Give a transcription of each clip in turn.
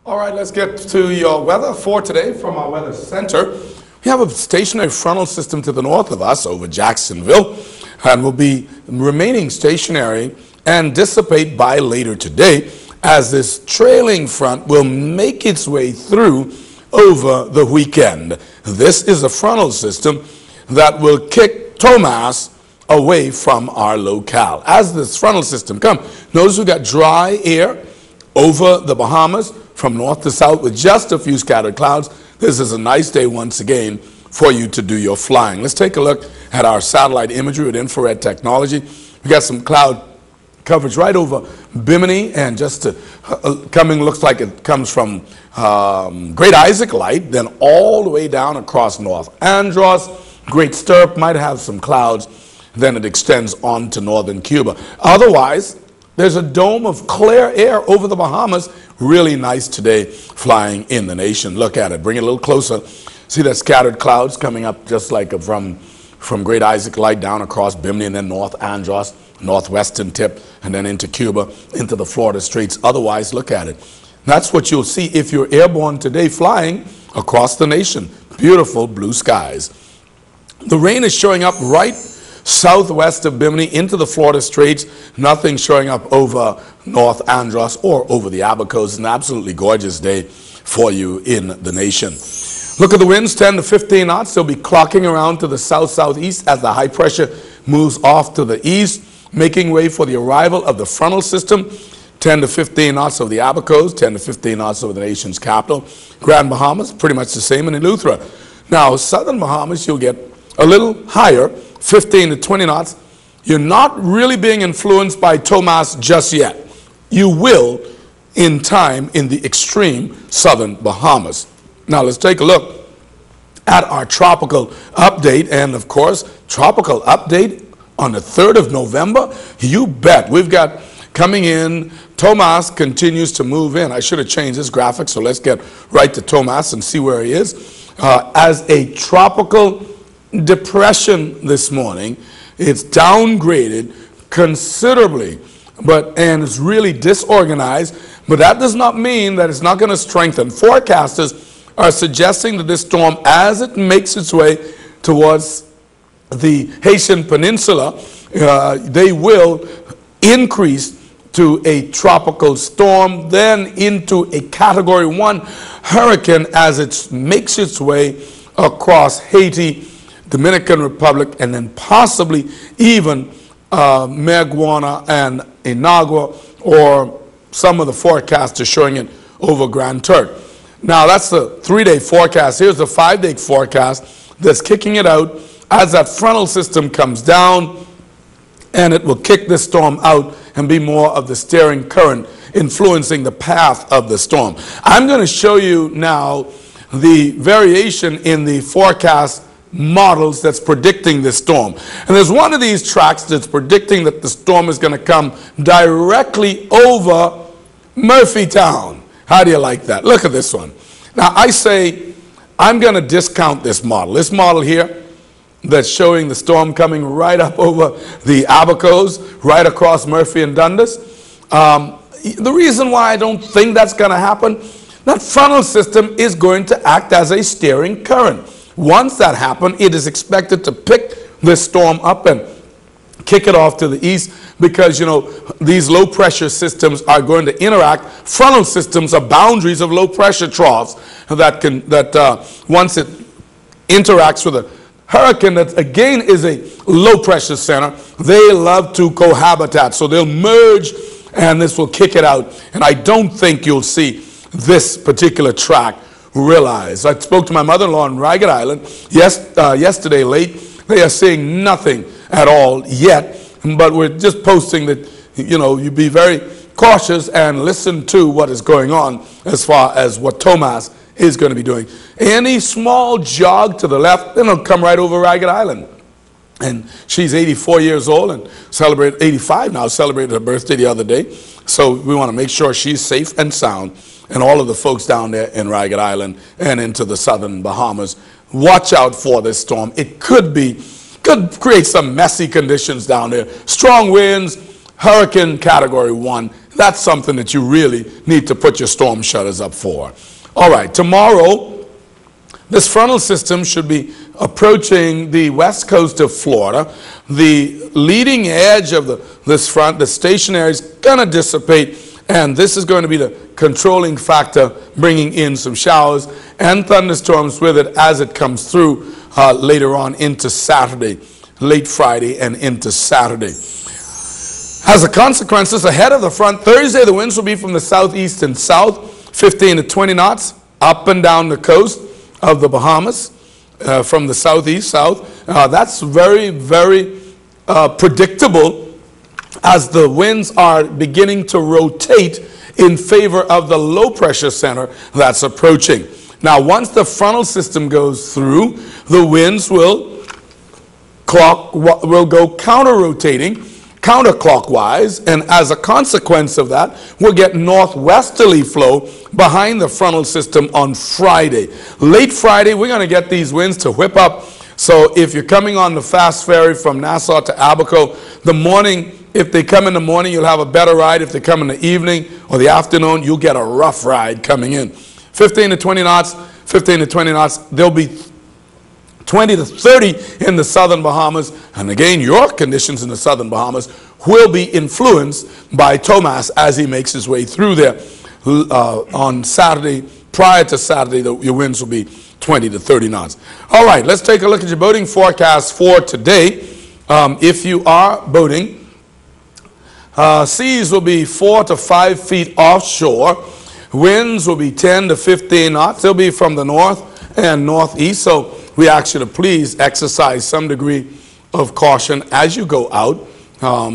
All right, let's get to your weather for today from our weather center. We have a stationary frontal system to the north of us over Jacksonville and will be remaining stationary and dissipate by later today as this trailing front will make its way through over the weekend. This is a frontal system that will kick Thomas away from our locale. As this frontal system comes, notice we got dry air over the Bahamas from north to south with just a few scattered clouds. This is a nice day once again for you to do your flying. Let's take a look at our satellite imagery with infrared technology. We got some cloud coverage right over Bimini, and just coming, looks like it comes from Great Isaac Light, then all the way down across North Andros. Great Stirrup might have some clouds, then it extends on to northern Cuba. Otherwise, there's a dome of clear air over the Bahamas. Really nice today flying in the nation. Look at it. Bring it a little closer. See that scattered clouds coming up just like from Great Isaac Light down across Bimini and then North Andros, northwestern tip, and then into Cuba, into the Florida Straits. Otherwise, look at it. That's what you'll see if you're airborne today flying across the nation. Beautiful blue skies. The rain is showing up right southwest of Bimini into the Florida Straits. Nothing showing up over North Andros or over the Abacos. It's an absolutely gorgeous day for you in the nation. Look at the winds, 10 to 15 knots. They'll be clocking around to the south-southeast as the high pressure moves off to the east, making way for the arrival of the frontal system. 10 to 15 knots over the Abacos, 10 to 15 knots over the nation's capital. Grand Bahamas, pretty much the same in Eleuthera. Now, southern Bahamas, you'll get a little higher, 15 to 20 knots. You're not really being influenced by Thomas just yet. You will in time in the extreme southern Bahamas. Now let's take a look at our tropical update, and of course, tropical update on the 3rd of November. You bet. We've got coming in, Thomas continues to move in. I should have changed this graphic, so let's get right to Thomas and see where he is. As a tropical depression this morning, it's downgraded considerably, and it's really disorganized, but that does not mean that it's not going to strengthen. Forecasters are suggesting that this storm, as it makes its way towards the Haitian Peninsula, they will increase to a tropical storm, then into a Category 1 hurricane as it makes its way across Haiti, Dominican Republic, and then possibly even Maguana and Inagua, or some of the forecasts are showing it over Grand Turk. Now that's the 3-day forecast. Here's the 5-day forecast that's kicking it out as that frontal system comes down, and it will kick this storm out and be more of the steering current influencing the path of the storm. I'm going to show you now the variation in the forecast models that's predicting this storm. And there's one of these tracks that's predicting that the storm is going to come directly over Murphytown. How do you like that? Look at this one. Now I say I'm going to discount this model. This model here that's showing the storm coming right up over the Abacos, right across Murphy and Dundas. The reason why I don't think that's going to happen, that frontal system is going to act as a steering current. Once that happens, it is expected to pick this storm up and kick it off to the east, because, you know, these low pressure systems are going to interact. Frontal systems are boundaries of low pressure troughs that once it interacts with a hurricane that again is a low pressure center, they love to cohabitate. So they'll merge and this will kick it out. And I don't think you'll see this particular track realized. I spoke to my mother-in-law on Ragged Island yesterday late. They are seeing nothing at all yet, but we're just posting that, you know, you be very cautious and listen to what is going on as far as what Thomas is going to be doing. Any small jog to the left, then it'll come right over Ragged Island. And she's 84 years old and 85 now, celebrated her birthday the other day. So we want to make sure she's safe and sound. And all of the folks down there in Ragged Island and into the southern Bahamas, watch out for this storm. It could create some messy conditions down there. Strong winds, hurricane Category 1, that's something that you really need to put your storm shutters up for. All right, tomorrow, this frontal system should be approaching the west coast of Florida. The leading edge of this front, the stationary, is going to dissipate, and this is going to be the controlling factor, bringing in some showers and thunderstorms with it as it comes through later on into Saturday, late Friday and into Saturday. As a consequence, ahead of the front, Thursday the winds will be from the southeast and south, 15 to 20 knots, up and down the coast of the Bahamas, from the southeast, south. That's very, very predictable as the winds are beginning to rotate in favor of the low pressure center that's approaching. Now, once the frontal system goes through, the winds will go counter-rotating, counterclockwise, and as a consequence of that, we'll get northwesterly flow behind the frontal system on Friday. Late Friday, we're going to get these winds to whip up. So if you're coming on the fast ferry from Nassau to Abaco, the morning, if they come in the morning, you'll have a better ride. If they come in the evening or the afternoon, you'll get a rough ride coming in. 15 to 20 knots, 15 to 20 knots. There'll be 20 to 30 in the southern Bahamas. And again, your conditions in the southern Bahamas will be influenced by Tomas as he makes his way through there. On Saturday, prior to Saturday, your winds will be 20 to 30 knots. All right, let's take a look at your boating forecast for today. If you are boating, seas will be 4 to 5 feet offshore. Winds will be 10 to 15 knots. They'll be from the north and northeast. So we ask you to please exercise some degree of caution as you go out.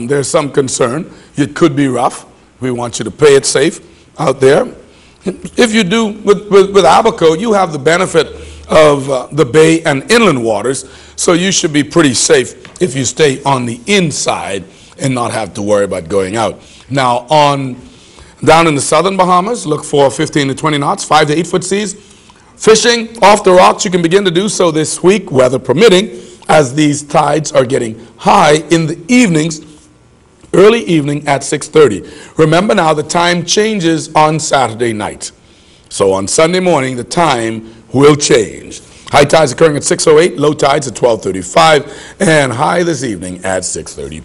There's some concern. It could be rough. We want you to play it safe out there. If you do, with Abaco, you have the benefit of the bay and inland waters, so you should be pretty safe if you stay on the inside and not have to worry about going out. Now, down in the southern Bahamas, look for 15 to 20 knots, 5 to 8 foot seas. Fishing off the rocks, you can begin to do so this week, weather permitting, as these tides are getting high in the evenings, early evening at 6:30. Remember now, the time changes on Saturday night. So on Sunday morning, the time will change. High tides occurring at 6:08, low tides at 12:35, and high this evening at 6:30.